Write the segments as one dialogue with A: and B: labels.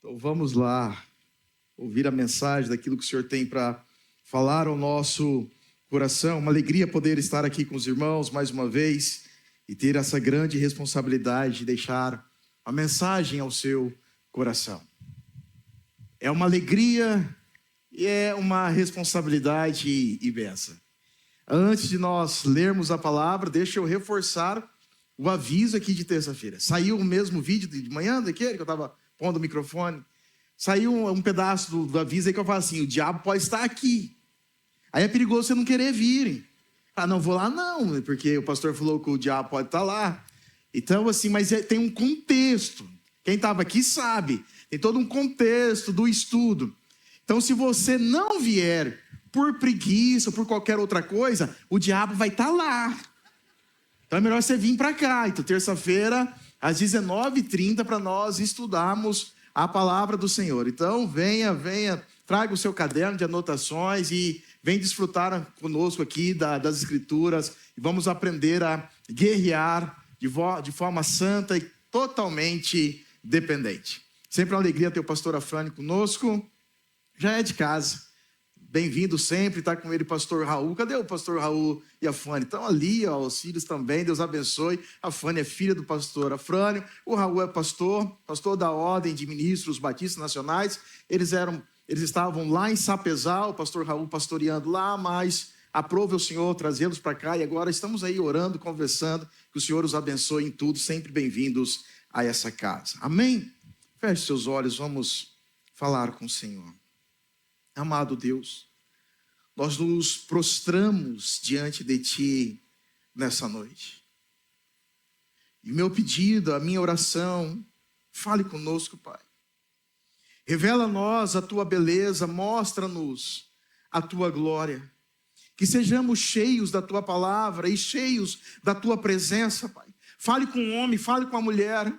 A: Então vamos lá ouvir a mensagem daquilo que o Senhor tem para falar ao nosso coração. Uma alegria poder estar aqui com os irmãos mais uma vez e ter essa grande responsabilidade de deixar a mensagem ao seu coração. É uma alegria e é uma responsabilidade e bênção. Antes de nós lermos a palavra, deixa eu reforçar o aviso aqui de terça-feira. Saiu o mesmo vídeo de manhã, daquele que eu estava pondo o microfone. Saiu um pedaço do aviso aí que eu falo assim: o diabo pode estar aqui. Aí é perigoso você não querer vir. Ah, não vou lá não, porque o pastor falou que o diabo pode estar lá. Então, assim, mas tem um contexto. Quem estava aqui sabe. Tem todo um contexto do estudo. Então, se você não vier por preguiça ou por qualquer outra coisa, o diabo vai estar lá. Então é melhor você vir para cá. Então, terça-feira, às 19h30, para nós estudarmos a palavra do Senhor. Então, venha, traga o seu caderno de anotações e vem desfrutar conosco aqui das Escrituras. E vamos aprender a guerrear de forma santa e totalmente dependente. Sempre uma alegria ter o pastor Afrânio conosco. Já é de casa. Bem-vindo sempre, está com ele o pastor Raul. Cadê o pastor Raul e a Fânia? Estão ali, ó, os filhos também, Deus abençoe. A Fânia é filha do pastor Afrânio. O Raul é pastor da Ordem de Ministros Batistas Nacionais. Eles estavam lá em Sapezal, o pastor Raul pastoreando lá, mas aprove o Senhor trazê-los para cá. E agora estamos aí orando, conversando, que o Senhor os abençoe em tudo. Sempre bem-vindos a essa casa. Amém? Feche seus olhos, vamos falar com o Senhor. Amado Deus, nós nos prostramos diante de Ti nessa noite. E o meu pedido, a minha oração, fale conosco, Pai. Revela a nós a Tua beleza, mostra-nos a Tua glória. Que sejamos cheios da Tua palavra e cheios da Tua presença, Pai. Fale com o homem, fale com a mulher.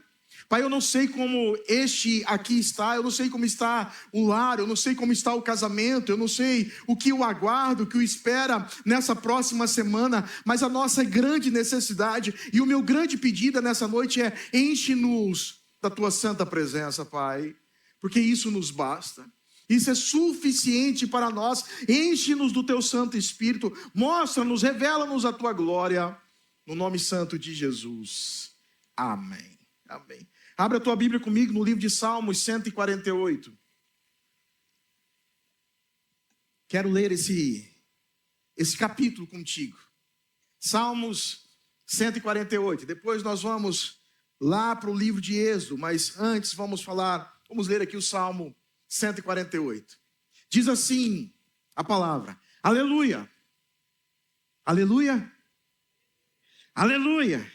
A: Pai, eu não sei como este aqui está, eu não sei como está o lar, eu não sei como está o casamento, eu não sei o que o aguarda, o que o espera nessa próxima semana, mas a nossa grande necessidade e o meu grande pedido nessa noite é: enche-nos da Tua santa presença, Pai, porque isso nos basta. Isso é suficiente para nós. Enche-nos do Teu Santo Espírito, mostra-nos, revela-nos a Tua glória, no nome santo de Jesus. Amém. Amém. Abra a tua Bíblia comigo no livro de Salmos 148. Quero ler esse capítulo contigo. Salmos 148. Depois nós vamos lá para o livro de Êxodo, mas antes vamos ler aqui o Salmo 148. Diz assim a palavra: aleluia, aleluia, aleluia.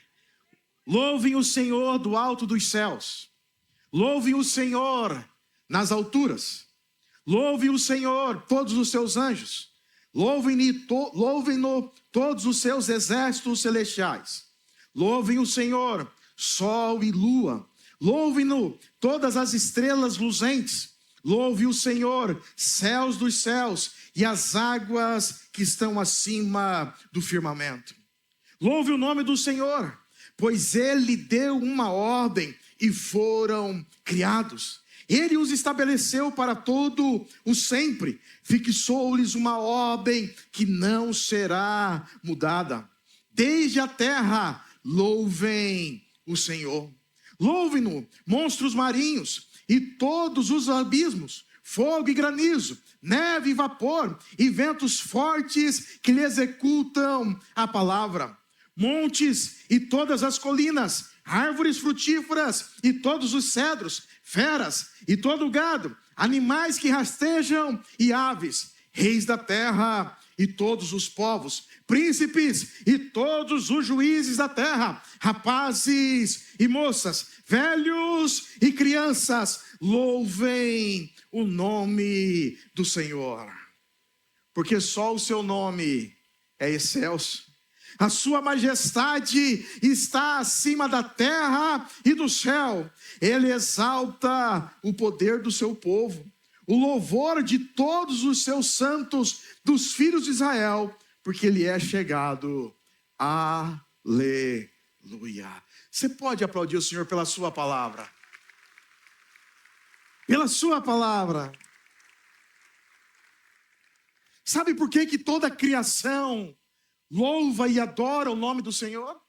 A: Louvem o Senhor do alto dos céus. Louvem o Senhor nas alturas. Louvem o Senhor todos os seus anjos. Louvem-no todos os seus exércitos celestiais. Louvem o Senhor, sol e lua. Louvem-no todas as estrelas luzentes. Louve o Senhor, céus dos céus e as águas que estão acima do firmamento. Louve o nome do Senhor, pois Ele deu uma ordem e foram criados. Ele os estabeleceu para todo o sempre. Fixou-lhes uma ordem que não será mudada. Desde a terra, louvem o Senhor. Louvem-no, monstros marinhos e todos os abismos, fogo e granizo, neve e vapor e ventos fortes que lhe executam a palavra. Montes e todas as colinas, árvores frutíferas e todos os cedros, feras e todo o gado, animais que rastejam e aves, reis da terra e todos os povos, príncipes e todos os juízes da terra, rapazes e moças, velhos e crianças, louvem o nome do Senhor, porque só o seu nome é excelso. A sua majestade está acima da terra e do céu. Ele exalta o poder do seu povo, o louvor de todos os seus santos, dos filhos de Israel, porque ele é chegado. Aleluia. Você pode aplaudir o Senhor pela sua palavra. pela sua palavra. Sabe por que que toda a criação louva e adora o nome do Senhor?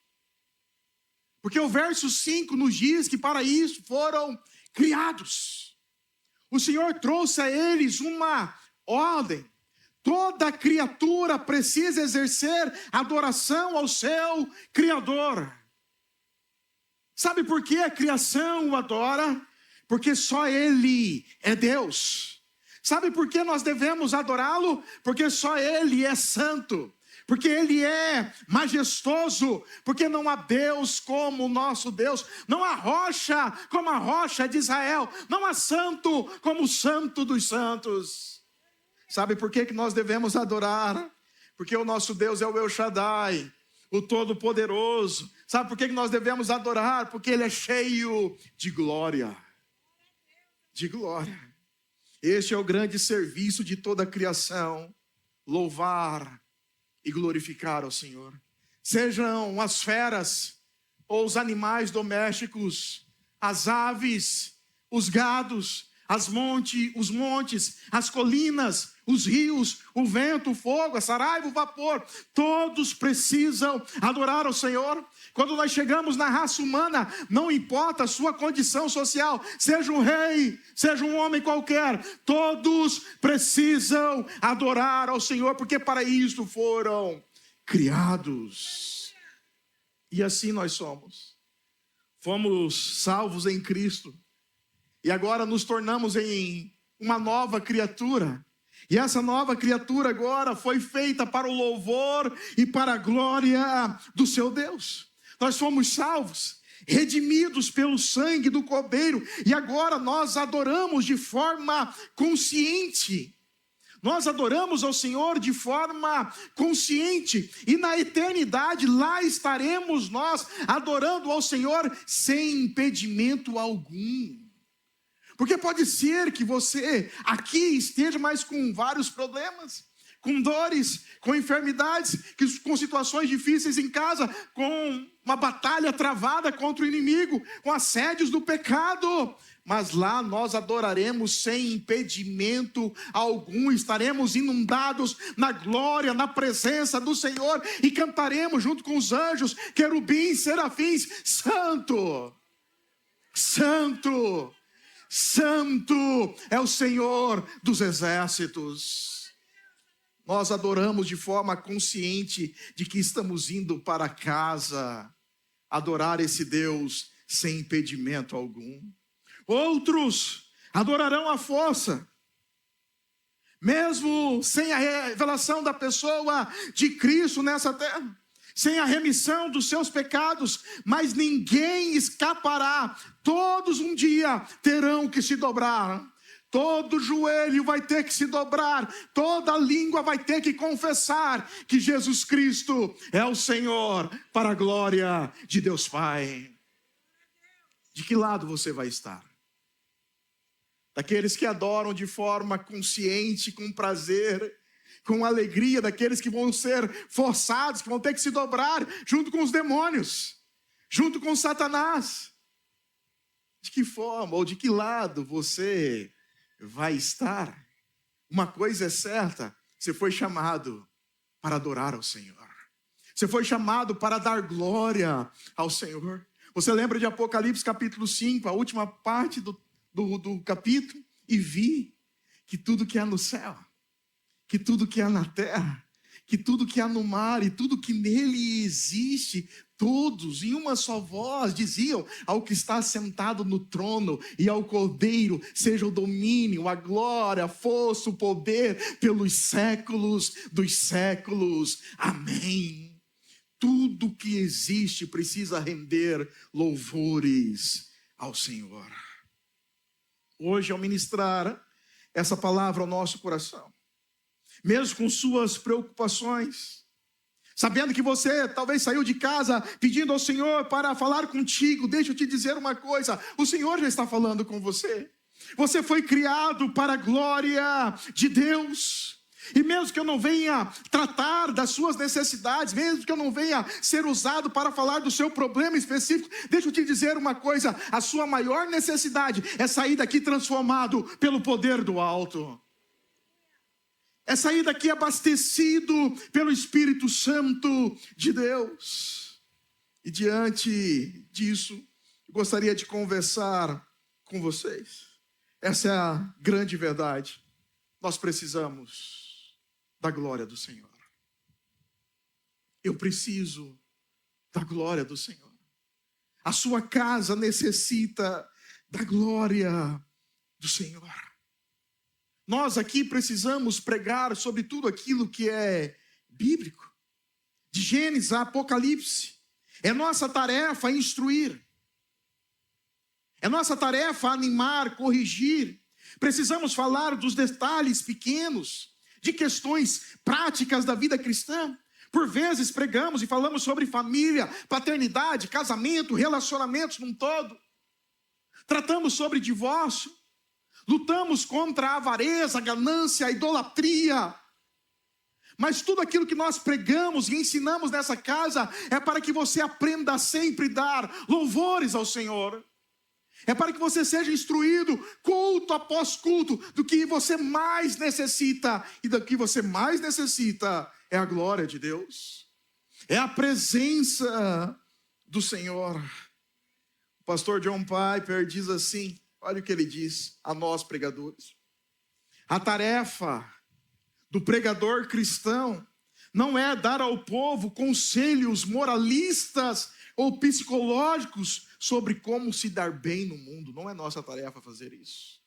A: Porque o verso 5 nos diz que para isso foram criados. O Senhor trouxe a eles uma ordem. Toda criatura precisa exercer adoração ao seu Criador. Sabe por que a criação o adora? Porque só Ele é Deus. Sabe por que nós devemos adorá-lo? Porque só Ele é santo. Porque Ele é majestoso. Porque não há Deus como o nosso Deus. Não há rocha como a rocha de Israel. Não há santo como o santo dos santos. Sabe por que nós devemos adorar? Porque o nosso Deus é o El Shaddai, o Todo-Poderoso. Sabe por que nós devemos adorar? Porque Ele é cheio de glória. De glória. Este é o grande serviço de toda a criação, louvar e glorificar ao Senhor. Sejam as feras ou os animais domésticos, as aves, os gados, os montes, as colinas, os rios, o vento, o fogo, a saraiva, o vapor, todos precisam adorar ao Senhor. Quando nós chegamos na raça humana, não importa a sua condição social, seja um rei, seja um homem qualquer, todos precisam adorar ao Senhor, porque para isso foram criados. E assim nós somos. Fomos salvos em Cristo. E agora nos tornamos em uma nova criatura. E essa nova criatura agora foi feita para o louvor e para a glória do seu Deus. Nós fomos salvos, redimidos pelo sangue do Cordeiro. E agora nós adoramos de forma consciente. Nós adoramos ao Senhor de forma consciente. E na eternidade lá estaremos nós adorando ao Senhor sem impedimento algum. Porque pode ser que você aqui esteja mais com vários problemas, com dores, com enfermidades, com situações difíceis em casa, com uma batalha travada contra o inimigo, com assédios do pecado. Mas lá nós adoraremos sem impedimento algum, estaremos inundados na glória, na presença do Senhor e cantaremos junto com os anjos, querubins, serafins: Santo, Santo, Santo é o Senhor dos exércitos. Nós adoramos de forma consciente de que estamos indo para casa, adorar esse Deus sem impedimento algum. Outros adorarão à força, mesmo sem a revelação da pessoa de Cristo nessa terra, sem a remissão dos seus pecados, mas ninguém escapará. Todos um dia terão que se dobrar. Todo joelho vai ter que se dobrar, toda língua vai ter que confessar que Jesus Cristo é o Senhor, para a glória de Deus Pai. De que lado você vai estar? Daqueles que adoram de forma consciente, com prazer, com alegria, daqueles que vão ser forçados, que vão ter que se dobrar junto com os demônios, junto com Satanás. De que forma ou de que lado você vai estar? Uma coisa é certa: você foi chamado para adorar ao Senhor. Você foi chamado para dar glória ao Senhor. Você lembra de Apocalipse capítulo 5, a última parte do capítulo? E vi que tudo que há no céu, que tudo que há na terra, que tudo que há no mar e tudo que nele existe, todos em uma só voz diziam ao que está sentado no trono e ao Cordeiro: seja o domínio, a glória, a força, o poder pelos séculos dos séculos. Amém. Tudo que existe precisa render louvores ao Senhor. Hoje, ao ministrar essa palavra ao nosso coração, mesmo com suas preocupações, sabendo que você talvez saiu de casa pedindo ao Senhor para falar contigo, deixa eu te dizer uma coisa: o Senhor já está falando com você. Você foi criado para a glória de Deus. E mesmo que eu não venha tratar das suas necessidades, mesmo que eu não venha ser usado para falar do seu problema específico, deixa eu te dizer uma coisa: a sua maior necessidade é sair daqui transformado pelo poder do alto. É sair daqui abastecido pelo Espírito Santo de Deus. E diante disso, eu gostaria de conversar com vocês. Essa é a grande verdade. Nós precisamos da glória do Senhor. Eu preciso da glória do Senhor. A sua casa necessita da glória do Senhor. Nós aqui precisamos pregar sobre tudo aquilo que é bíblico. De Gênesis a Apocalipse. É nossa tarefa instruir. É nossa tarefa animar, corrigir. Precisamos falar dos detalhes pequenos, de questões práticas da vida cristã. Por vezes pregamos e falamos sobre família, paternidade, casamento, relacionamentos num todo. Tratamos sobre divórcio. Lutamos contra a avareza, a ganância, a idolatria. Mas tudo aquilo que nós pregamos e ensinamos nessa casa é para que você aprenda a sempre dar louvores ao Senhor. É para que você seja instruído culto após culto do que você mais necessita. E do que você mais necessita é a glória de Deus. É a presença do Senhor. O pastor John Piper diz assim, olha o que ele diz a nós pregadores: a tarefa do pregador cristão não é dar ao povo conselhos moralistas ou psicológicos sobre como se dar bem no mundo. Não é nossa tarefa fazer isso.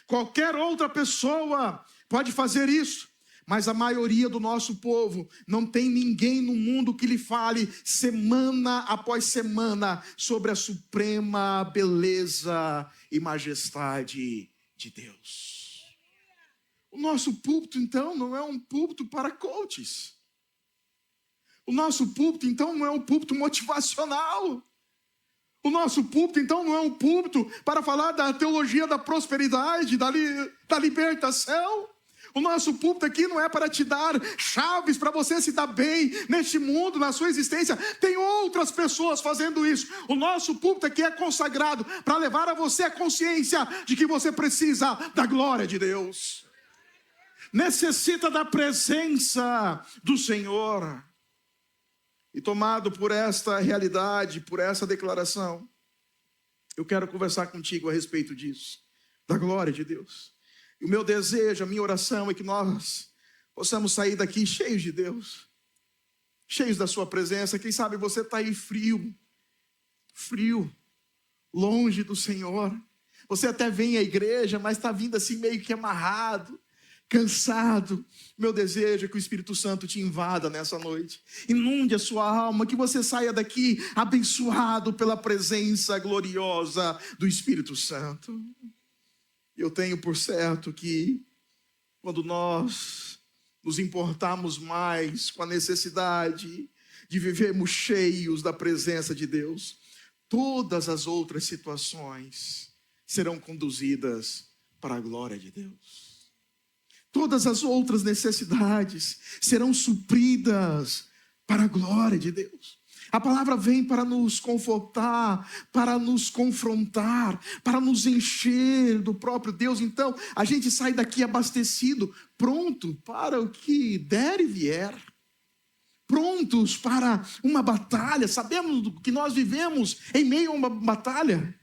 A: Qualquer outra pessoa pode fazer isso, mas a maioria do nosso povo não tem ninguém no mundo que lhe fale semana após semana sobre a suprema beleza e majestade de Deus. O nosso púlpito, então, não é um púlpito para coaches. O nosso púlpito, então, não é um púlpito motivacional. O nosso púlpito, então, não é um púlpito para falar da teologia da prosperidade, da libertação. O nosso púlpito aqui não é para te dar chaves para você se dar bem neste mundo, na sua existência. Tem outras pessoas fazendo isso. O nosso púlpito aqui é consagrado para levar a você a consciência de que você precisa da glória de Deus. Necessita da presença do Senhor. E tomado por esta realidade, por essa declaração, eu quero conversar contigo a respeito disso, da glória de Deus. E o meu desejo, a minha oração é que nós possamos sair daqui cheios de Deus, cheios da sua presença. Quem sabe você está aí frio, longe do Senhor. Você até vem à igreja, mas está vindo assim meio que amarrado, cansado. Meu desejo é que o Espírito Santo te invada nessa noite, inunde a sua alma, que você saia daqui abençoado pela presença gloriosa do Espírito Santo. Eu tenho por certo que quando nós nos importarmos mais com a necessidade de vivermos cheios da presença de Deus, todas as outras situações serão conduzidas para a glória de Deus. Todas as outras necessidades serão supridas para a glória de Deus. A palavra vem para nos confortar, para nos confrontar, para nos encher do próprio Deus. Então, a gente sai daqui abastecido, pronto para o que der e vier. Prontos para uma batalha. Sabemos que nós vivemos em meio a uma batalha.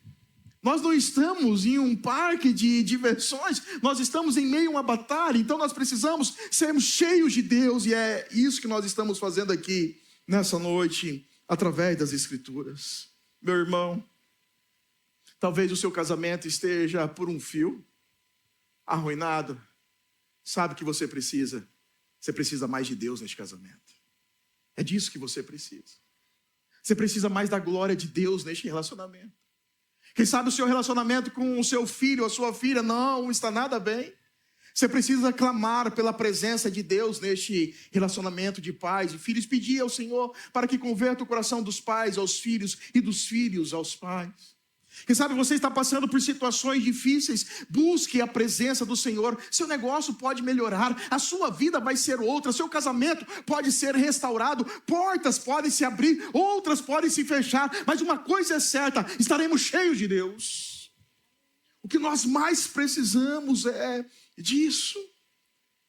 A: Nós não estamos em um parque de diversões, nós estamos em meio a uma batalha. Então nós precisamos sermos cheios de Deus. E é isso que nós estamos fazendo aqui nessa noite, através das Escrituras. Meu irmão, talvez o seu casamento esteja por um fio, arruinado. Sabe o que você precisa? Você precisa mais de Deus neste casamento. É disso que você precisa. Você precisa mais da glória de Deus neste relacionamento. Quem sabe o seu relacionamento com o seu filho ou a sua filha não está nada bem. Você precisa clamar pela presença de Deus neste relacionamento de pais e filhos. Pedir ao Senhor para que converta o coração dos pais aos filhos e dos filhos aos pais. Quem sabe você está passando por situações difíceis, busque a presença do Senhor. Seu negócio pode melhorar, a sua vida vai ser outra, seu casamento pode ser restaurado, portas podem se abrir, outras podem se fechar, mas uma coisa é certa, estaremos cheios de Deus. O que nós mais precisamos é disso.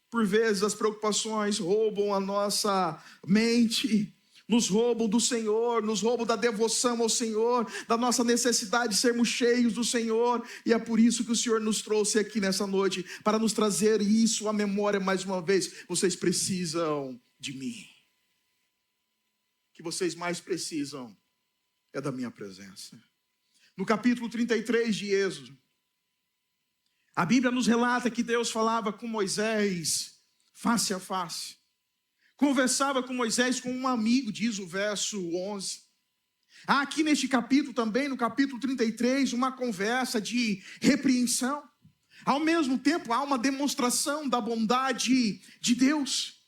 A: Por vezes as preocupações roubam a nossa mente, nos roubam do Senhor, nos roubam da devoção ao Senhor, da nossa necessidade de sermos cheios do Senhor. E é por isso que o Senhor nos trouxe aqui nessa noite, para nos trazer isso à memória mais uma vez. Vocês precisam de mim. O que vocês mais precisam é da minha presença. No capítulo 33 de Êxodo, a Bíblia nos relata que Deus falava com Moisés face a face. Conversava com Moisés como um amigo, diz o verso 11. Há aqui neste capítulo também, no capítulo 33, uma conversa de repreensão. Ao mesmo tempo, há uma demonstração da bondade de Deus,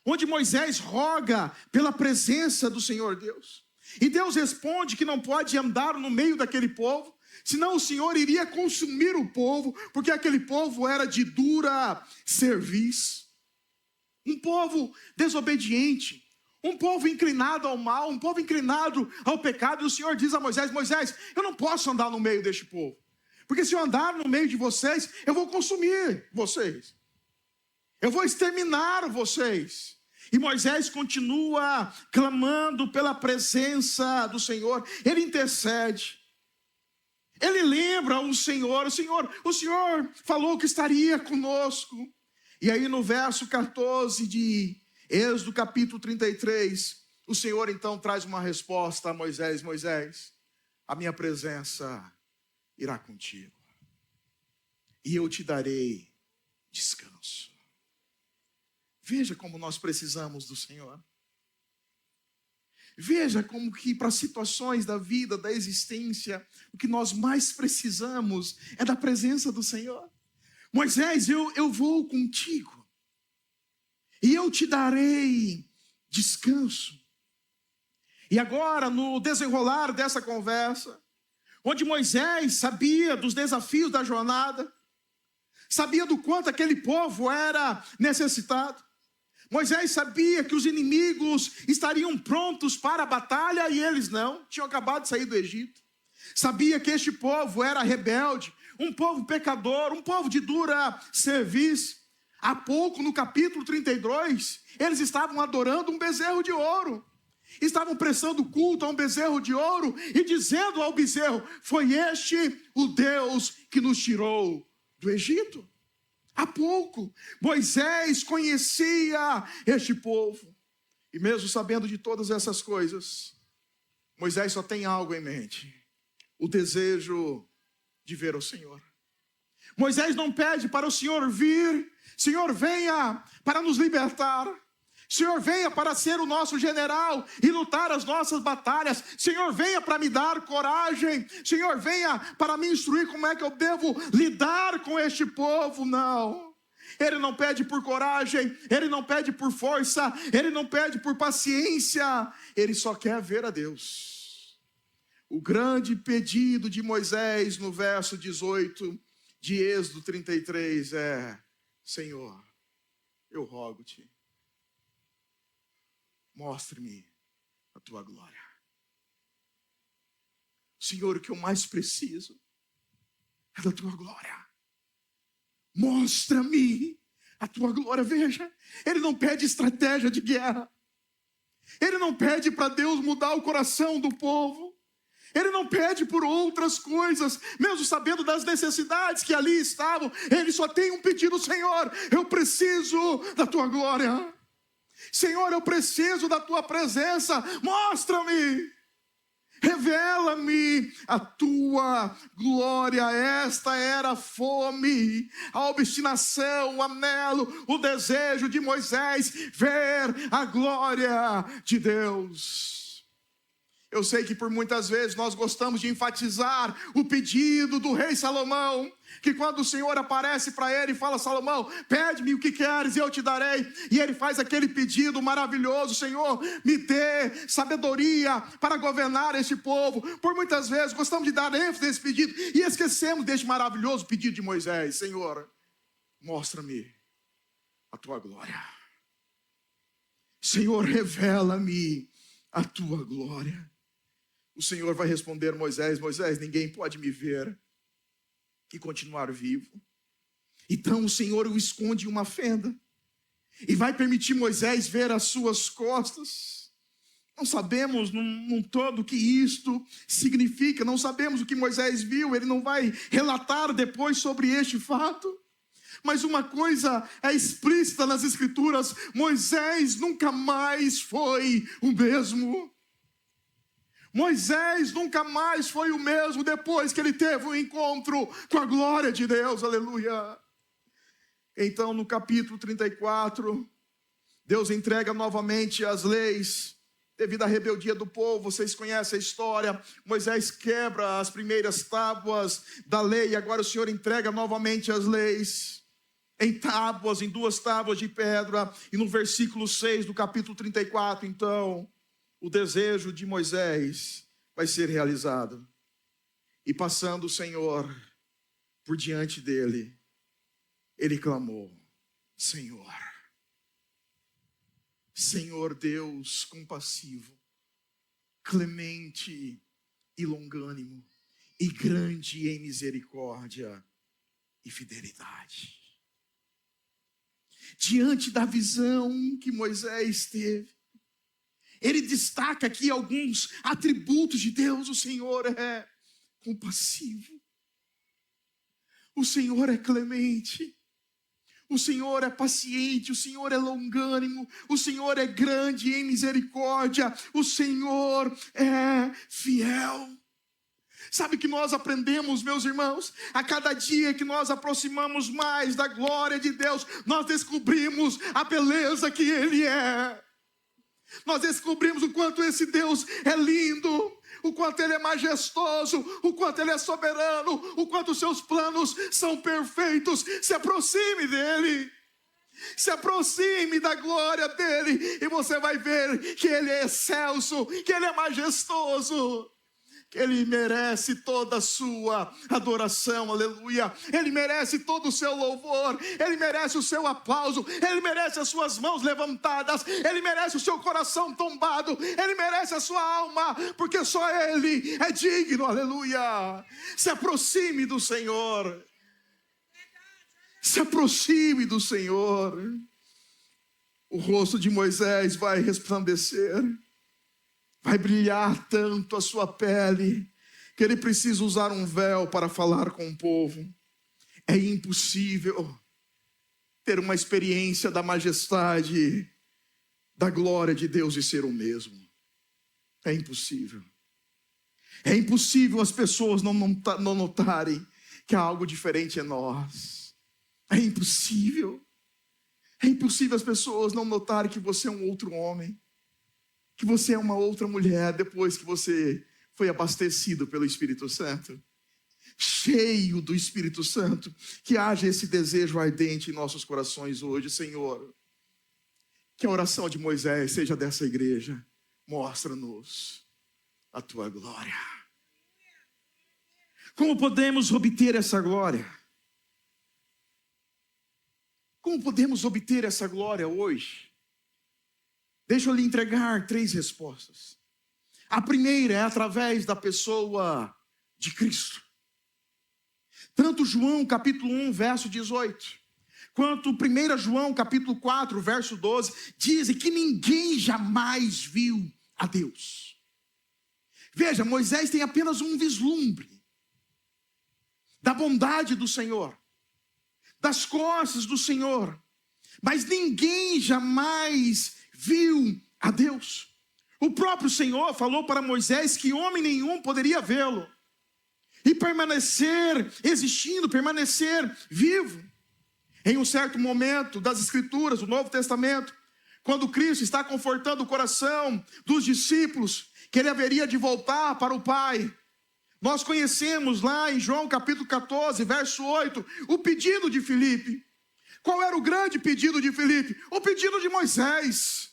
A: onde Moisés roga pela presença do Senhor Deus. E Deus responde que não pode andar no meio daquele povo, senão o Senhor iria consumir o povo, porque aquele povo era de dura cerviz. Um povo desobediente, um povo inclinado ao mal, um povo inclinado ao pecado. E o Senhor diz a Moisés: Moisés, eu não posso andar no meio deste povo, porque se eu andar no meio de vocês, eu vou consumir vocês, eu vou exterminar vocês. E Moisés continua clamando pela presença do Senhor. Ele intercede, ele lembra o Senhor falou que estaria conosco. E aí no verso 14 de Êxodo capítulo 33, o Senhor então traz uma resposta a Moisés: Moisés, a minha presença irá contigo, e eu te darei descanso. Veja como nós precisamos do Senhor. Veja como que para situações da vida, da existência, o que nós mais precisamos é da presença do Senhor. Moisés, eu vou contigo, e eu te darei descanso. E agora, no desenrolar dessa conversa, onde Moisés sabia dos desafios da jornada, sabia do quanto aquele povo era necessitado, Moisés sabia que os inimigos estariam prontos para a batalha e eles não, tinham acabado de sair do Egito. Sabia que este povo era rebelde, um povo pecador, um povo de dura cerviz. Há pouco, no capítulo 32, eles estavam adorando um bezerro de ouro. Estavam prestando culto a um bezerro de ouro e dizendo ao bezerro: foi este o Deus que nos tirou do Egito. Há pouco, Moisés conhecia este povo. E mesmo sabendo de todas essas coisas, Moisés só tem algo em mente: o desejo de ver o Senhor. Moisés não pede para o Senhor vir: Senhor, venha para nos libertar. Senhor, venha para ser o nosso general e lutar as nossas batalhas. Senhor, venha para me dar coragem. Senhor, venha para me instruir como é que eu devo lidar com este povo. Não. Ele não pede por coragem, ele não pede por força, ele não pede por paciência. Ele só quer ver a Deus. O grande pedido de Moisés no verso 18 de Êxodo 33 é: Senhor, eu rogo-te, mostre-me a tua glória. Senhor, o que eu mais preciso é da tua glória. Mostra-me a tua glória. Veja, ele não pede estratégia de guerra, ele não pede para Deus mudar o coração do povo, ele não pede por outras coisas, mesmo sabendo das necessidades que ali estavam. Ele só tem um pedido: Senhor, eu preciso da tua glória. Senhor, eu preciso da tua presença. Mostra-me, revela-me a tua glória. Esta era a fome, a obstinação, o anelo, o desejo de Moisés: ver a glória de Deus. Eu sei que por muitas vezes nós gostamos de enfatizar o pedido do rei Salomão, que quando o Senhor aparece para ele e fala: Salomão, pede-me o que queres e eu te darei. E ele faz aquele pedido maravilhoso: Senhor, me dê sabedoria para governar este povo. Por muitas vezes gostamos de dar ênfase nesse pedido e esquecemos deste maravilhoso pedido de Moisés: Senhor, mostra-me a tua glória. Senhor, revela-me a tua glória. O Senhor vai responder Moisés: Moisés, ninguém pode me ver e continuar vivo. Então o Senhor o esconde em uma fenda e vai permitir Moisés ver as suas costas. Não sabemos num todo o que isto significa, não sabemos o que Moisés viu, ele não vai relatar depois sobre este fato. Mas uma coisa é explícita nas Escrituras: Moisés nunca mais foi o mesmo. Moisés nunca mais foi o mesmo depois que ele teve um encontro com a glória de Deus, aleluia. Então no capítulo 34, Deus entrega novamente as leis, devido à rebeldia do povo. Vocês conhecem a história, Moisés quebra as primeiras tábuas da lei, e agora o Senhor entrega novamente as leis, em tábuas, em 2 tábuas de pedra, e no versículo 6 do capítulo 34, então, o desejo de Moisés vai ser realizado. E passando o Senhor por diante dele, ele clamou: Senhor, Senhor Deus compassivo, clemente e longânimo, e grande em misericórdia e fidelidade. Diante da visão que Moisés teve, ele destaca aqui alguns atributos de Deus. O Senhor é compassivo, o Senhor é clemente, o Senhor é paciente, o Senhor é longânimo, o Senhor é grande em misericórdia, o Senhor é fiel. Sabe que nós aprendemos, meus irmãos? A cada dia que nós aproximamos mais da glória de Deus, nós descobrimos a beleza que Ele é. Nós descobrimos o quanto esse Deus é lindo, o quanto Ele é majestoso, o quanto Ele é soberano, o quanto os seus planos são perfeitos. Se aproxime dEle, se aproxime da glória dEle, e você vai ver que Ele é excelso, que Ele é majestoso, que Ele merece toda a sua adoração, aleluia. Ele merece todo o seu louvor, Ele merece o seu aplauso, Ele merece as suas mãos levantadas, Ele merece o seu coração tombado, Ele merece a sua alma, porque só Ele é digno, aleluia. Se aproxime do Senhor, se aproxime do Senhor. O rosto de Moisés vai resplandecer, vai brilhar tanto a sua pele, que ele precisa usar um véu para falar com o povo. É impossível ter uma experiência da majestade, da glória de Deus e ser o mesmo. É impossível. É impossível as pessoas não notarem que há algo diferente em nós. É impossível. É impossível as pessoas não notarem que você é um outro homem, que você é uma outra mulher depois que você foi abastecido pelo Espírito Santo, cheio do Espírito Santo. Que haja esse desejo ardente em nossos corações hoje, Senhor. Que a oração de Moisés seja dessa igreja: mostra-nos a tua glória. Como podemos obter essa glória? Como podemos obter essa glória hoje? Deixa eu lhe entregar 3 respostas. A primeira é através da pessoa de Cristo. Tanto João capítulo 1, verso 18, quanto 1 João capítulo 4, verso 12, dizem que ninguém jamais viu a Deus. Veja, Moisés tem apenas um vislumbre da bondade do Senhor, das costas do Senhor, mas ninguém jamais viu a Deus. O próprio Senhor falou para Moisés que homem nenhum poderia vê-lo e permanecer existindo, permanecer vivo. Em um certo momento das Escrituras, do Novo Testamento, quando Cristo está confortando o coração dos discípulos que ele haveria de voltar para o Pai. Nós conhecemos lá em João capítulo 14, verso 8, o pedido de Filipe. Qual era o grande pedido de Filipe? O pedido de Moisés.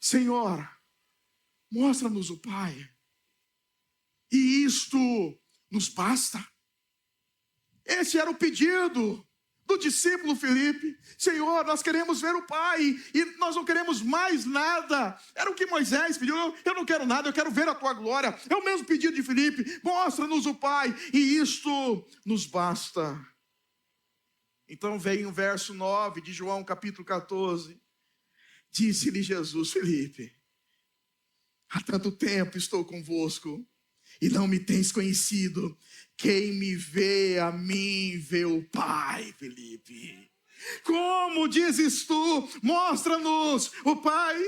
A: Senhor, mostra-nos o Pai, e isto nos basta. Esse era o pedido do discípulo Filipe. Senhor, nós queremos ver o Pai, e nós não queremos mais nada. Era o que Moisés pediu. Eu não quero nada, eu quero ver a tua glória. É o mesmo pedido de Filipe. Mostra-nos o Pai, e isto nos basta. Então vem o verso 9 de João capítulo 14. Disse-lhe Jesus: Filipe, há tanto tempo estou convosco, e não me tens conhecido. Quem me vê a mim, vê o Pai. Filipe, como dizes tu, mostra-nos o Pai?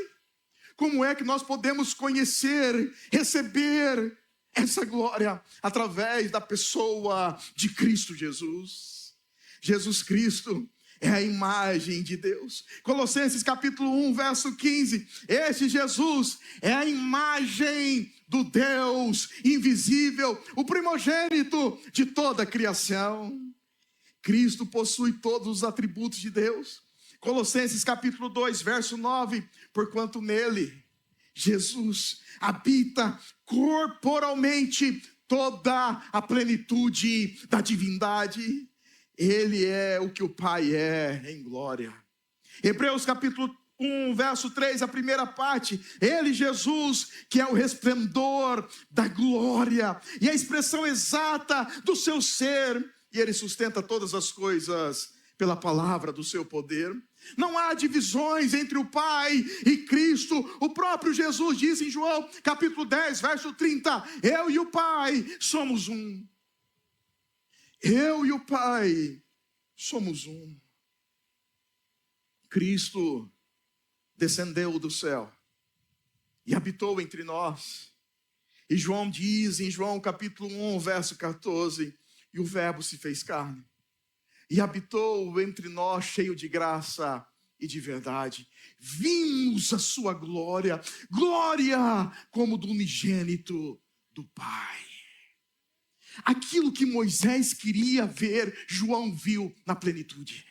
A: Como é que nós podemos conhecer, receber essa glória? Através da pessoa de Cristo Jesus. Jesus Cristo é a imagem de Deus. Colossenses capítulo 1, verso 15. Este Jesus é a imagem do Deus invisível, o primogênito de toda a criação. Cristo possui todos os atributos de Deus. Colossenses capítulo 2, verso 9. Porquanto nele, Jesus, habita corporalmente toda a plenitude da divindade. Ele é o que o Pai é em glória. Hebreus capítulo 1, verso 3, a primeira parte. Ele, Jesus, que é o resplendor da glória e a expressão exata do seu ser. E ele sustenta todas as coisas pela palavra do seu poder. Não há divisões entre o Pai e Cristo. O próprio Jesus diz em João capítulo 10, verso 30. Eu e o Pai somos um. Eu e o Pai somos um. Cristo descendeu do céu e habitou entre nós. E João diz em João capítulo 1, verso 14, e o Verbo se fez carne e habitou entre nós cheio de graça e de verdade. Vimos a sua glória, glória como do unigênito do Pai. Aquilo que Moisés queria ver, João viu na plenitude.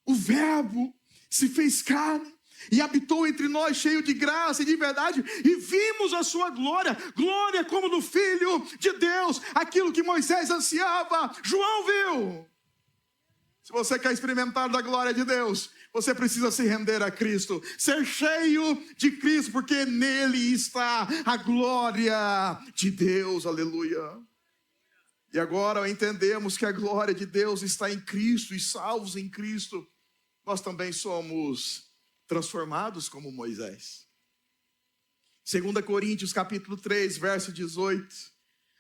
A: O Verbo se fez carne e habitou entre nós cheio de graça e de verdade, e vimos a sua glória, glória como do Filho de Deus. Aquilo que Moisés ansiava, João viu. Se você quer experimentar da glória de Deus, você precisa se render a Cristo, ser cheio de Cristo, porque nele está a glória de Deus, aleluia. E agora entendemos que a glória de Deus está em Cristo, e salvos em Cristo, nós também somos transformados como Moisés. 2 Coríntios capítulo 3, verso 18,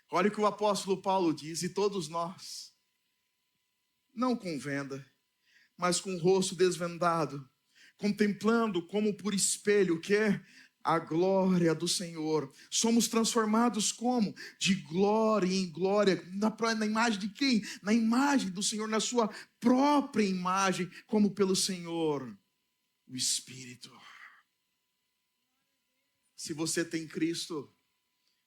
A: olha o que o apóstolo Paulo diz: e todos nós, não com venda, mas com o rosto desvendado, contemplando como por espelho, que é a glória do Senhor, somos transformados como? De glória em glória. Na imagem de quem? Na imagem do Senhor, na sua própria imagem, como pelo Senhor, o Espírito. Se você tem Cristo,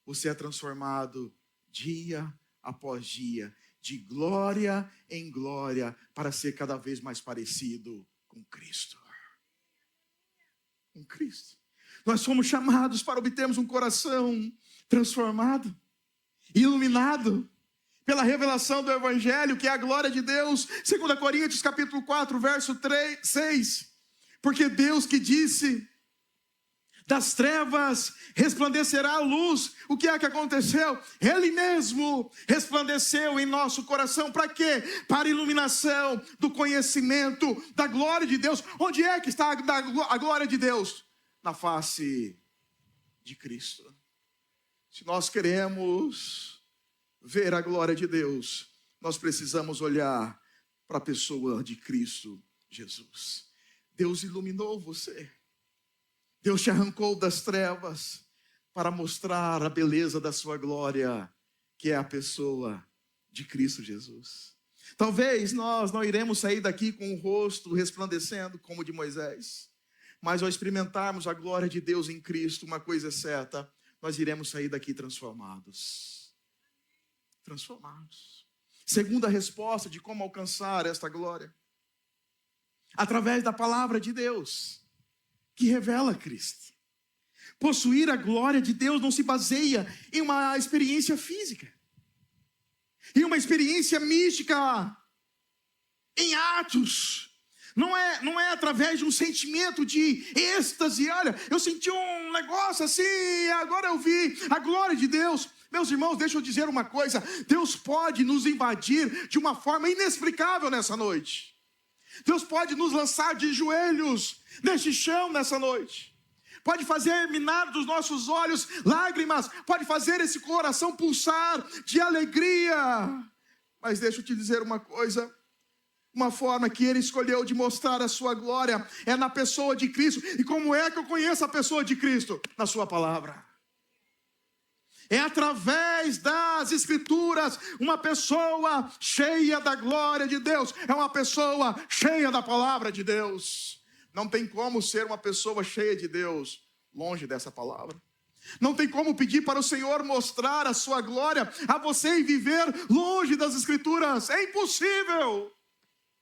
A: você é transformado dia após dia, de glória em glória, para ser cada vez mais parecido com Cristo. Com Cristo. Nós somos chamados para obtermos um coração transformado, iluminado pela revelação do Evangelho, que é a glória de Deus. 2 Coríntios capítulo 4, verso 6. Porque Deus que disse: das trevas resplandecerá a luz. O que é que aconteceu? Ele mesmo resplandeceu em nosso coração. Para quê? Para a iluminação do conhecimento da glória de Deus. Onde é que está a glória de Deus? Na face de Cristo. Se nós queremos ver a glória de Deus, nós precisamos olhar para a pessoa de Cristo Jesus. Deus iluminou você. Deus te arrancou das trevas para mostrar a beleza da sua glória, que é a pessoa de Cristo Jesus. Talvez nós não iremos sair daqui com o rosto resplandecendo como o de Moisés, Mas ao experimentarmos a glória de Deus em Cristo, uma coisa é certa, nós iremos sair daqui transformados. Transformados. Segunda resposta de como alcançar esta glória: através da palavra de Deus, que revela Cristo. Possuir a glória de Deus não se baseia em uma experiência física, em uma experiência mística, em atos. Não é através de um sentimento de êxtase. Olha, eu senti um negócio assim, agora eu vi a glória de Deus. Meus irmãos, deixa eu dizer uma coisa: Deus pode nos invadir de uma forma inexplicável nessa noite. Deus pode nos lançar de joelhos neste chão nessa noite. Pode fazer minar dos nossos olhos lágrimas. Pode fazer esse coração pulsar de alegria. Mas deixa eu te dizer uma coisa: uma forma que Ele escolheu de mostrar a sua glória é na pessoa de Cristo. E como é que eu conheço a pessoa de Cristo? Na sua palavra. É através das Escrituras. Uma pessoa cheia da glória de Deus é uma pessoa cheia da palavra de Deus. Não tem como ser uma pessoa cheia de Deus longe dessa palavra. Não tem como pedir para o Senhor mostrar a sua glória a você e viver longe das Escrituras. É impossível.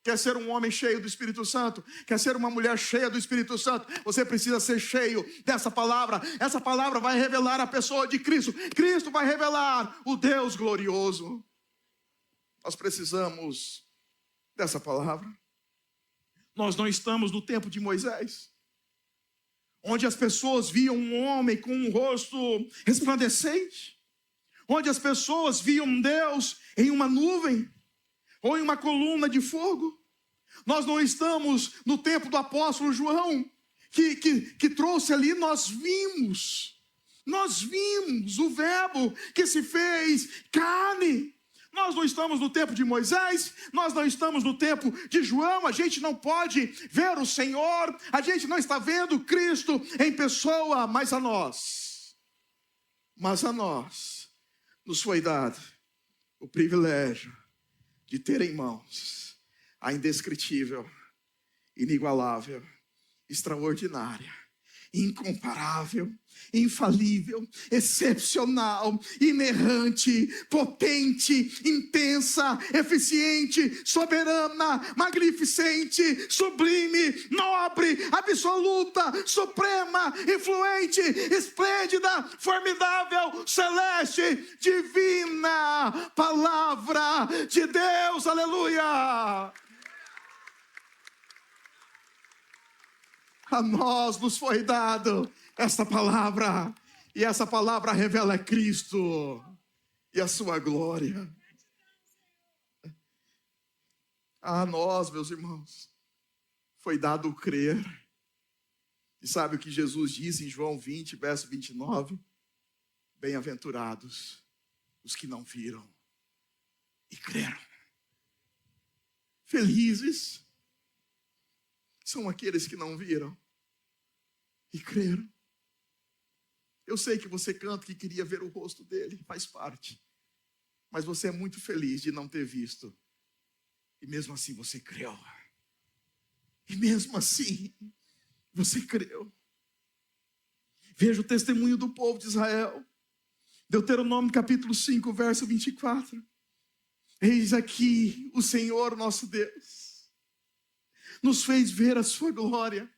A: Quer ser um homem cheio do Espírito Santo? Quer ser uma mulher cheia do Espírito Santo? Você precisa ser cheio dessa palavra. Essa palavra vai revelar a pessoa de Cristo. Cristo vai revelar o Deus glorioso. Nós precisamos dessa palavra. Nós não estamos no tempo de Moisés, onde as pessoas viam um homem com um rosto resplandecente, onde as pessoas viam Deus em uma nuvem ou em uma coluna de fogo. Nós não estamos no tempo do apóstolo João, que trouxe ali, nós vimos o verbo que se fez carne. Nós não estamos no tempo de Moisés, nós não estamos no tempo de João. A gente não pode ver o Senhor, a gente não está vendo Cristo em pessoa, mas a nós nos foi dado o privilégio de ter em mãos a indescritível, inigualável, extraordinária, incomparável, infalível, excepcional, inerrante, potente, intensa, eficiente, soberana, magnificente, sublime, nobre, absoluta, suprema, influente, esplêndida, formidável, celeste, divina palavra de Deus. Aleluia! A nós nos foi dado esta palavra, e essa palavra revela Cristo e a sua glória. A nós, meus irmãos, foi dado o crer. E sabe o que Jesus diz em João 20, verso 29? Bem-aventurados os que não viram e creram. Felizes são aqueles que não viram e creram. Eu sei que você canta que queria ver o rosto dele, faz parte. Mas você é muito feliz de não ter visto. E mesmo assim você creu. E mesmo assim você creu. Veja o testemunho do povo de Israel. Deuteronômio capítulo 5, verso 24. Eis aqui o Senhor nosso Deus nos fez ver a sua glória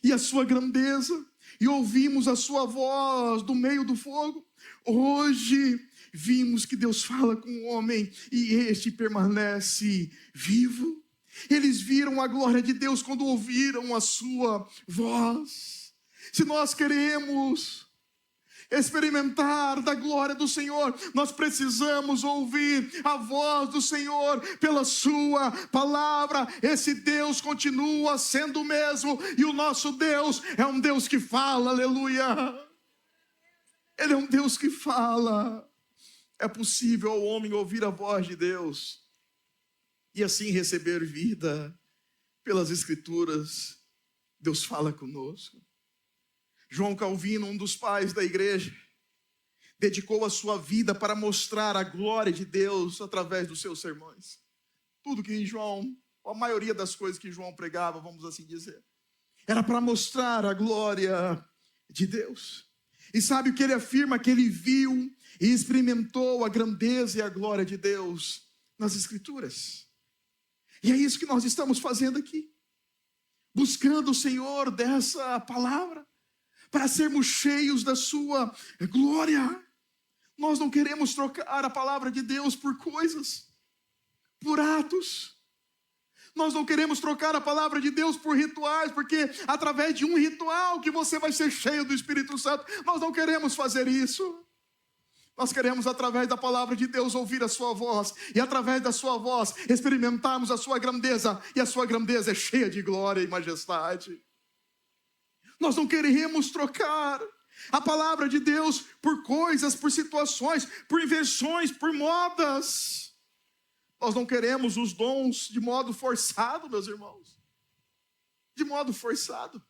A: e a sua grandeza, e ouvimos a sua voz do meio do fogo. Hoje vimos que Deus fala com o homem e este permanece vivo. Eles viram a glória de Deus quando ouviram a sua voz. Se nós queremos experimentar da glória do Senhor, nós precisamos ouvir a voz do Senhor pela sua palavra. Esse Deus continua sendo o mesmo, e o nosso Deus é um Deus que fala. Aleluia! Ele é um Deus que fala. É possível ao homem ouvir a voz de Deus e assim receber vida. Pelas Escrituras, Deus fala conosco. João Calvino, um dos pais da igreja, dedicou a sua vida para mostrar a glória de Deus através dos seus sermões. Tudo que João, a maioria das coisas que João pregava, vamos assim dizer, era para mostrar a glória de Deus. E sabe o que ele afirma? Que ele viu e experimentou a grandeza e a glória de Deus nas Escrituras. E é isso que nós estamos fazendo aqui, buscando o Senhor dessa palavra, para sermos cheios da sua glória. Nós não queremos trocar a palavra de Deus por coisas, por atos. Nós não queremos trocar a palavra de Deus por rituais, porque através de um ritual que você vai ser cheio do Espírito Santo. Nós não queremos fazer isso. Nós queremos, através da palavra de Deus, ouvir a sua voz, e através da sua voz, experimentarmos a sua grandeza, e a sua grandeza é cheia de glória e majestade. Nós não queremos trocar a palavra de Deus por coisas, por situações, por invenções, por modas. Nós não queremos os dons de modo forçado, meus irmãos. De modo forçado.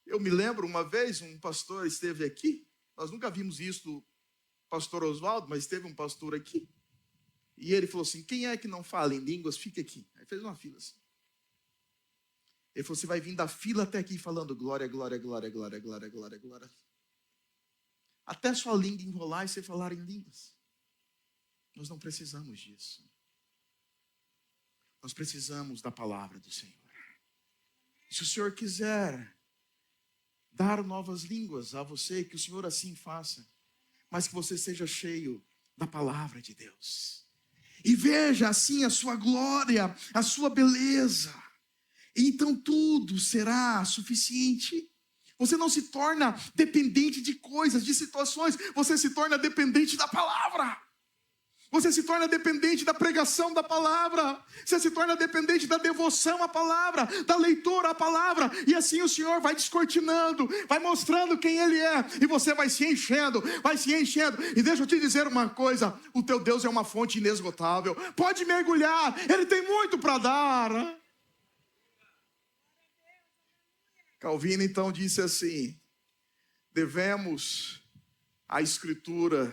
A: Eu me lembro uma vez, um pastor esteve aqui. Nós nunca vimos isso do pastor Oswaldo, mas teve um pastor aqui. E ele falou assim: quem é que não fala em línguas, fica aqui. Aí fez uma fila assim. Ele falou: você vai vir da fila até aqui falando glória, glória, glória, glória, glória, glória, glória. Até sua língua enrolar e você falar em línguas. Nós não precisamos disso. Nós precisamos da palavra do Senhor. Se o Senhor quiser dar novas línguas a você, que o Senhor assim faça, mas que você seja cheio da palavra de Deus. E veja assim a sua glória, a sua beleza. E então tudo será suficiente. Você não se torna dependente de coisas, de situações. Você se torna dependente da palavra. Você se torna dependente da pregação da palavra. Você se torna dependente da devoção à palavra, da leitura à palavra. E assim o Senhor vai descortinando, vai mostrando quem Ele é. E você vai se enchendo, vai se enchendo. E deixa eu te dizer uma coisa: o teu Deus é uma fonte inesgotável. Pode mergulhar, Ele tem muito para dar. Calvino então disse assim: devemos à Escritura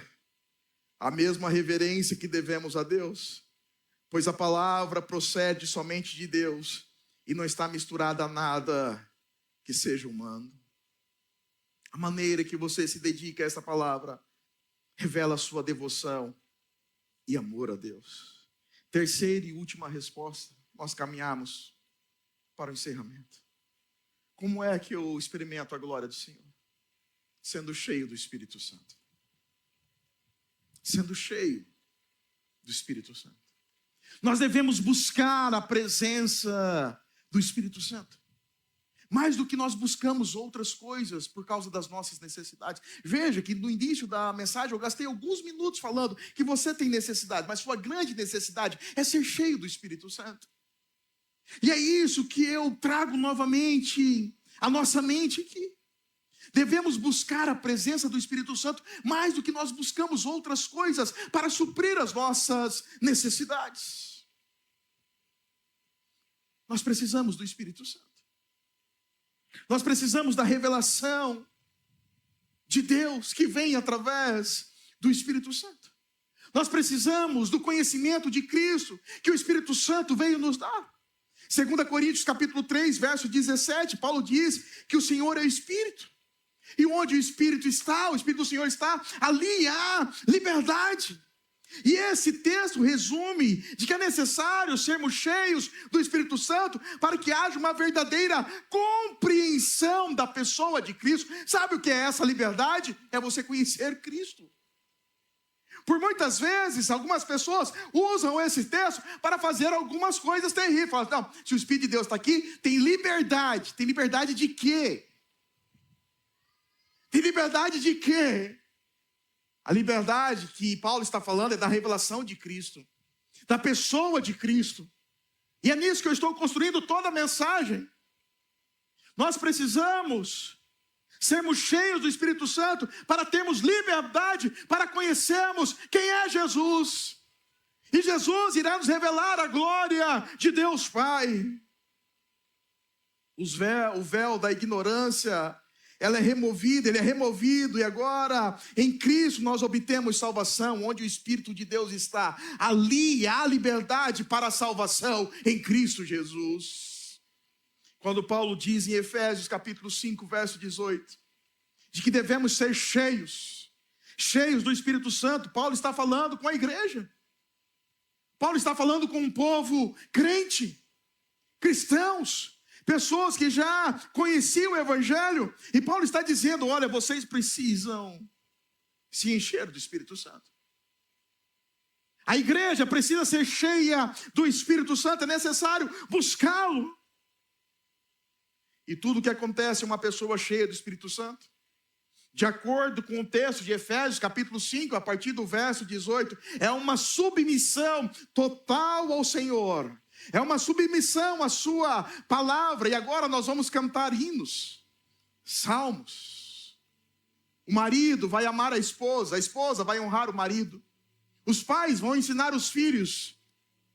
A: a mesma reverência que devemos a Deus, pois a palavra procede somente de Deus e não está misturada a nada que seja humano. A maneira que você se dedica a essa palavra revela a sua devoção e amor a Deus. Terceira e última resposta, nós caminhamos para o encerramento. Como é que eu experimento a glória do Senhor? Sendo cheio do Espírito Santo. Sendo cheio do Espírito Santo. Nós devemos buscar a presença do Espírito Santo. Mais do que nós buscamos outras coisas por causa das nossas necessidades. Veja que no início da mensagem eu gastei alguns minutos falando que você tem necessidade, mas sua grande necessidade é ser cheio do Espírito Santo. E é isso que eu trago novamente à nossa mente aqui. Devemos buscar a presença do Espírito Santo mais do que nós buscamos outras coisas para suprir as nossas necessidades. Nós precisamos do Espírito Santo. Nós precisamos da revelação de Deus que vem através do Espírito Santo. Nós precisamos do conhecimento de Cristo que o Espírito Santo veio nos dar. 2 Coríntios capítulo 3, verso 17, Paulo diz que o Senhor é Espírito. E onde o Espírito está, o Espírito do Senhor está, ali há liberdade. E esse texto resume de que é necessário sermos cheios do Espírito Santo para que haja uma verdadeira compreensão da pessoa de Cristo. Sabe o que é essa liberdade? É você conhecer Cristo. Por muitas vezes, algumas pessoas usam esse texto para fazer algumas coisas terríveis. Falam: não, se o Espírito de Deus está aqui, tem liberdade. Tem liberdade de quê? Tem liberdade de quê? A liberdade que Paulo está falando é da revelação de Cristo, da pessoa de Cristo. E é nisso que eu estou construindo toda a mensagem. Nós precisamos sermos cheios do Espírito Santo para termos liberdade, para conhecermos quem é Jesus. E Jesus irá nos revelar a glória de Deus Pai. O véu da ignorância, ela é removida, ele é removido, e agora em Cristo nós obtemos salvação. Onde o Espírito de Deus está, ali há liberdade para a salvação em Cristo Jesus. Quando Paulo diz em Efésios capítulo 5, verso 18, de que devemos ser cheios do Espírito Santo, Paulo está falando com a igreja. Paulo está falando com um povo crente, cristãos, pessoas que já conheciam o Evangelho. E Paulo está dizendo, olha, vocês precisam se encher do Espírito Santo. A igreja precisa ser cheia do Espírito Santo, é necessário buscá-lo. E tudo que acontece é uma pessoa cheia do Espírito Santo. De acordo com o texto de Efésios, capítulo 5, a partir do verso 18, é uma submissão total ao Senhor. É uma submissão à sua palavra. E agora nós vamos cantar hinos, salmos. O marido vai amar a esposa vai honrar o marido. Os pais vão ensinar os filhos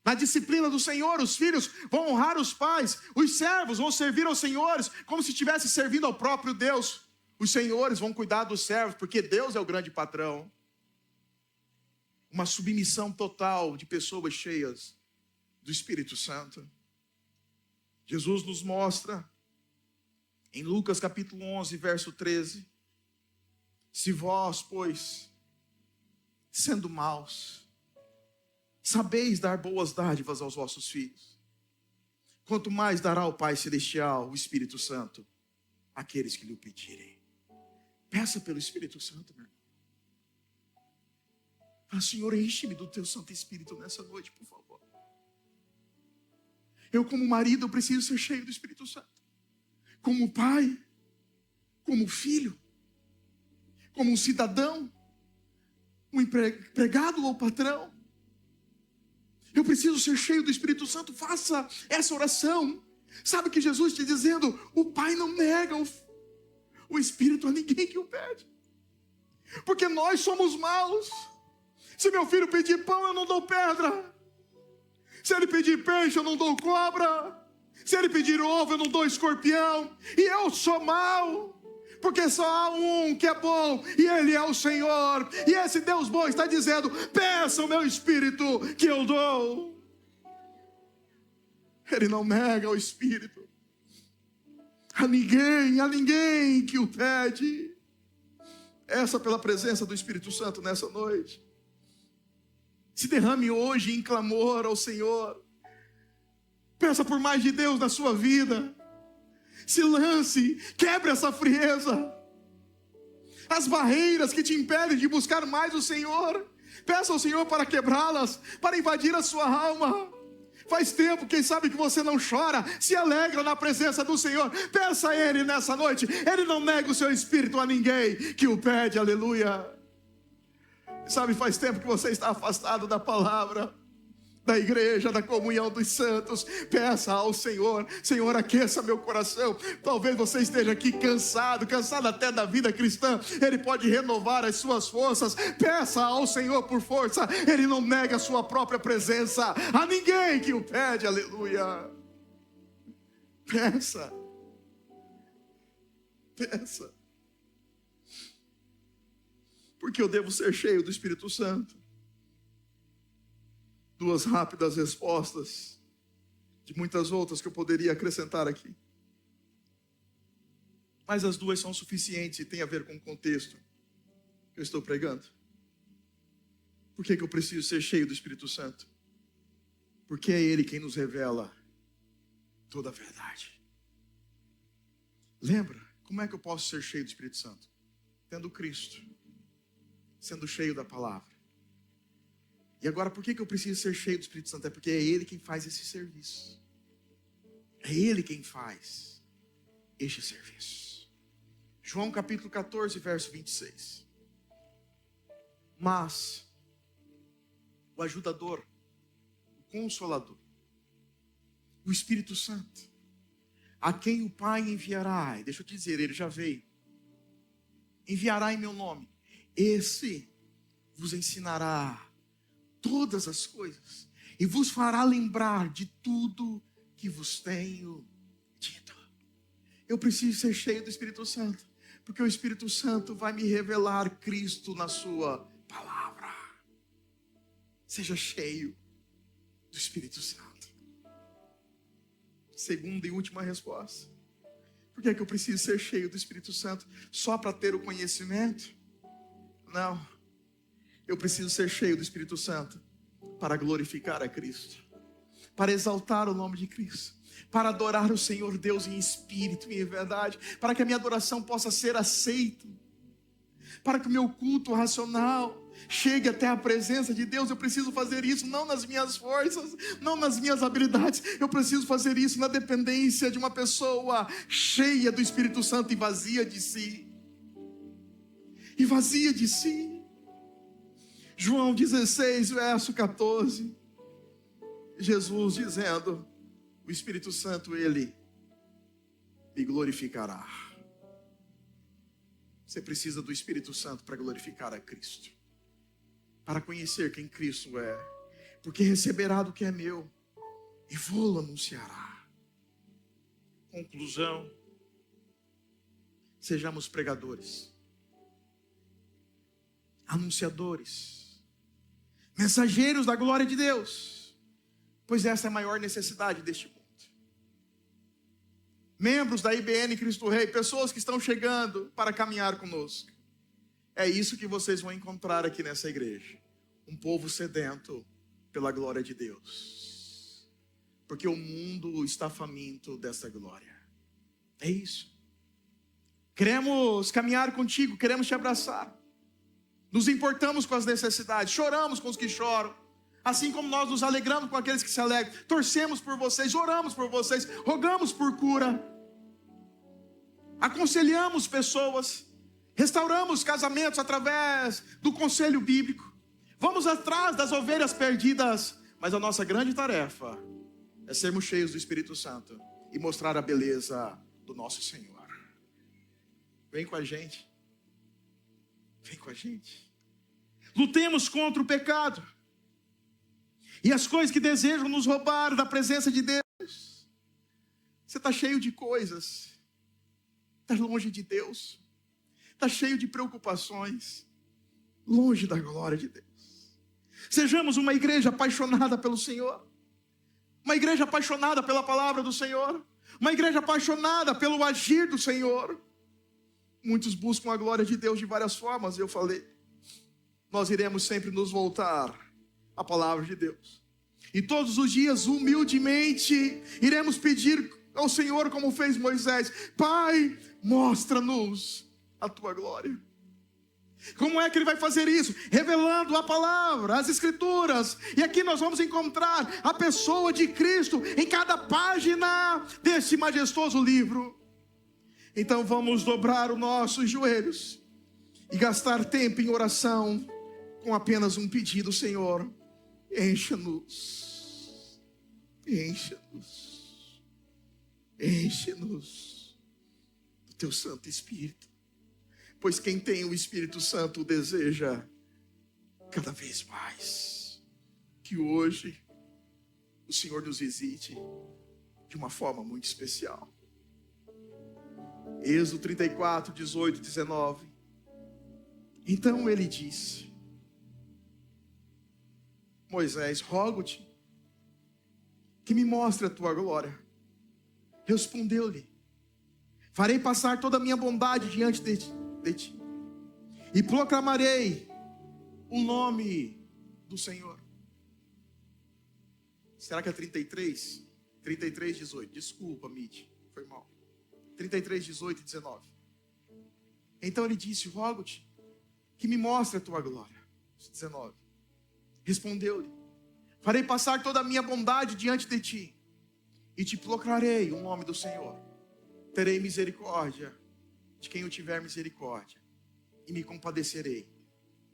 A: na disciplina do Senhor. Os filhos vão honrar os pais. Os servos vão servir aos senhores como se estivesse servindo ao próprio Deus. Os senhores vão cuidar dos servos, porque Deus é o grande patrão. Uma submissão total de pessoas cheias do Espírito Santo. Jesus nos mostra, em Lucas capítulo 11, verso 13, se vós, pois, sendo maus, sabeis dar boas dádivas aos vossos filhos, quanto mais dará o Pai Celestial, o Espírito Santo, àqueles que lhe o pedirem. Peça pelo Espírito Santo, meu irmão. Fala, Senhor, enche-me do teu Santo Espírito nessa noite, por favor. Eu, como marido, eu preciso ser cheio do Espírito Santo. Como pai, como filho, como um cidadão, um empregado ou patrão. Eu preciso ser cheio do Espírito Santo. Faça essa oração. Sabe que Jesus está dizendo, o Pai não nega o Espírito a ninguém que o pede. Porque nós somos maus. Se meu filho pedir pão, eu não dou pedra. Se ele pedir peixe, eu não dou cobra. Se ele pedir ovo, eu não dou escorpião. E eu sou mau. Porque só há um que é bom, e Ele é o Senhor. E esse Deus bom está dizendo, peça o meu Espírito que eu dou. Ele não nega o Espírito a ninguém que o pede. Essa pela presença do Espírito Santo nessa noite. Se derrame hoje em clamor ao Senhor. Peça por mais de Deus na sua vida. Se lance, quebre essa frieza. As barreiras que te impedem de buscar mais o Senhor, peça ao Senhor para quebrá-las, para invadir a sua alma. Faz tempo, quem sabe, que você não chora, se alegra na presença do Senhor. Peça a Ele nessa noite. Ele não nega o seu espírito a ninguém que o pede, aleluia. Sabe, faz tempo que você está afastado da palavra, da igreja, da comunhão dos santos. Peça ao Senhor, Senhor, aqueça meu coração. Talvez você esteja aqui cansado até da vida cristã. Ele pode renovar as suas forças. Peça ao Senhor por força. Ele não nega a sua própria presença a ninguém que o pede, aleluia. Peça. Porque eu devo ser cheio do Espírito Santo. Duas rápidas respostas de muitas outras que eu poderia acrescentar aqui. Mas as duas são suficientes e tem a ver com o contexto que eu estou pregando. Por que eu preciso ser cheio do Espírito Santo? Porque é Ele quem nos revela toda a verdade. Lembra? Como é que eu posso ser cheio do Espírito Santo? Tendo Cristo, sendo cheio da palavra. E agora, por que eu preciso ser cheio do Espírito Santo? É porque é Ele quem faz esse serviço. É Ele quem faz este serviço. João capítulo 14, verso 26. Mas o ajudador, o consolador, o Espírito Santo, a quem o Pai enviará, deixa eu te dizer, Ele já veio, enviará em meu nome, esse vos ensinará todas as coisas, e vos fará lembrar de tudo que vos tenho dito. Eu preciso ser cheio do Espírito Santo, porque o Espírito Santo vai me revelar Cristo na sua palavra. Seja cheio do Espírito Santo. Segunda e última resposta. Por que é que eu preciso ser cheio do Espírito Santo? Só para ter o conhecimento? Não. Eu preciso ser cheio do Espírito Santo para glorificar a Cristo, para exaltar o nome de Cristo, para adorar o Senhor Deus em espírito e em verdade, para que a minha adoração possa ser aceita, para que o meu culto racional chegue até a presença de Deus. Eu preciso fazer isso não nas minhas forças, não nas minhas habilidades. Eu preciso fazer isso na dependência de uma pessoa cheia do Espírito Santo e vazia de si. E vazia de si. João 16, verso 14. Jesus dizendo: o Espírito Santo, Ele me glorificará. Você precisa do Espírito Santo para glorificar a Cristo, para conhecer quem Cristo é, porque receberá do que é meu e vou-lo anunciará. Conclusão: sejamos pregadores, anunciadores, mensageiros da glória de Deus, pois essa é a maior necessidade deste mundo. Membros da IBN Cristo Rei, pessoas que estão chegando para caminhar conosco, é isso que vocês vão encontrar aqui nessa igreja. Um povo sedento pela glória de Deus, porque o mundo está faminto dessa glória. É isso. Queremos caminhar contigo, queremos te abraçar. Nos importamos com as necessidades, choramos com os que choram, assim como nós nos alegramos com aqueles que se alegram. Torcemos por vocês, oramos por vocês, rogamos por cura, aconselhamos pessoas, restauramos casamentos através do conselho bíblico. Vamos atrás das ovelhas perdidas, mas a nossa grande tarefa é sermos cheios do Espírito Santo e mostrar a beleza do nosso Senhor. Vem com a gente. Vem com a gente. Lutemos contra o pecado e as coisas que desejam nos roubar da presença de Deus. Você está cheio de coisas, está longe de Deus, está cheio de preocupações, longe da glória de Deus. Sejamos uma igreja apaixonada pelo Senhor, uma igreja apaixonada pela palavra do Senhor, uma igreja apaixonada pelo agir do Senhor. Muitos buscam a glória de Deus de várias formas, eu falei. Nós iremos sempre nos voltar à palavra de Deus, e todos os dias, humildemente, iremos pedir ao Senhor, como fez Moisés: Pai, mostra-nos a tua glória. Como é que ele vai fazer isso? Revelando a palavra, as escrituras. E aqui nós vamos encontrar a pessoa de Cristo em cada página desse majestoso livro. Então vamos dobrar os nossos joelhos e gastar tempo em oração com apenas um pedido: Senhor, encha-nos, encha-nos, enche-nos do teu Santo Espírito. Pois quem tem o Espírito Santo deseja cada vez mais que hoje o Senhor nos visite de uma forma muito especial. Êxodo 34, 18, 19. Então ele disse: Moisés, rogo-te que me mostre a tua glória. Respondeu-lhe: farei passar toda a minha bondade diante de ti, e proclamarei o nome do Senhor. Será que é 33? 33, 18. Desculpa, Mitch, foi mal. 33, 18 e 19. Então ele disse: rogo-te que me mostre a tua glória. 19. Respondeu-lhe: farei passar toda a minha bondade diante de ti, e te proclarei o nome do Senhor. Terei misericórdia de quem eu tiver misericórdia, e me compadecerei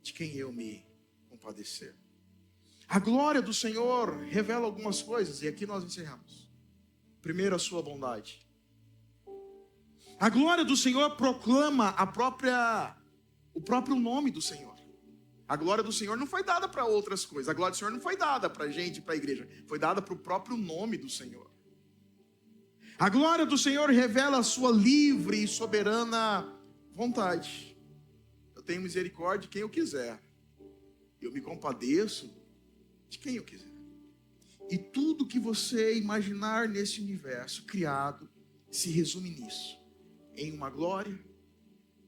A: de quem eu me compadecer. A glória do Senhor revela algumas coisas, e aqui nós encerramos. Primeiro, a sua bondade. A glória do Senhor proclama o próprio nome do Senhor. A glória do Senhor não foi dada para outras coisas. A glória do Senhor não foi dada para a gente, para a igreja. Foi dada para o próprio nome do Senhor. A glória do Senhor revela a sua livre e soberana vontade. Eu tenho misericórdia de quem eu quiser. Eu me compadeço de quem eu quiser. E tudo que você imaginar nesse universo criado se resume nisso: em uma glória,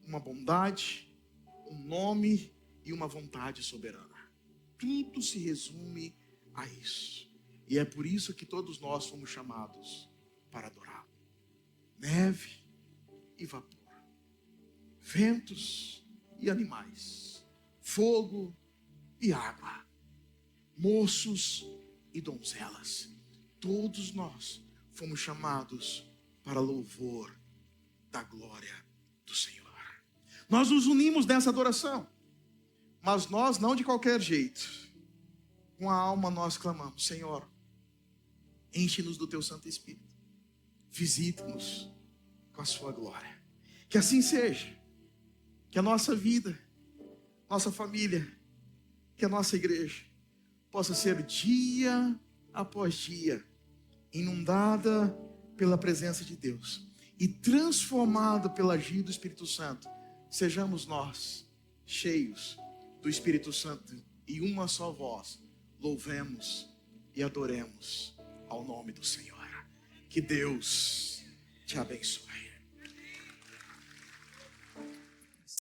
A: uma bondade, um nome e uma vontade soberana. Tudo se resume a isso. E é por isso que todos nós fomos chamados para adorá-lo. Neve e vapor, ventos e animais, fogo e água, moços e donzelas. Todos nós fomos chamados para louvor da glória do Senhor. Nós nos unimos nessa adoração, mas nós não de qualquer jeito. Com a alma nós clamamos: Senhor, enche-nos do teu Santo Espírito, visita-nos com a sua glória. Que assim seja, que a nossa vida, nossa família, que a nossa igreja possa ser dia após dia inundada pela presença de Deus e transformada pelo agir do Espírito Santo. Sejamos nós cheios do Espírito Santo e uma só voz louvemos e adoremos ao nome do Senhor. Que Deus te abençoe.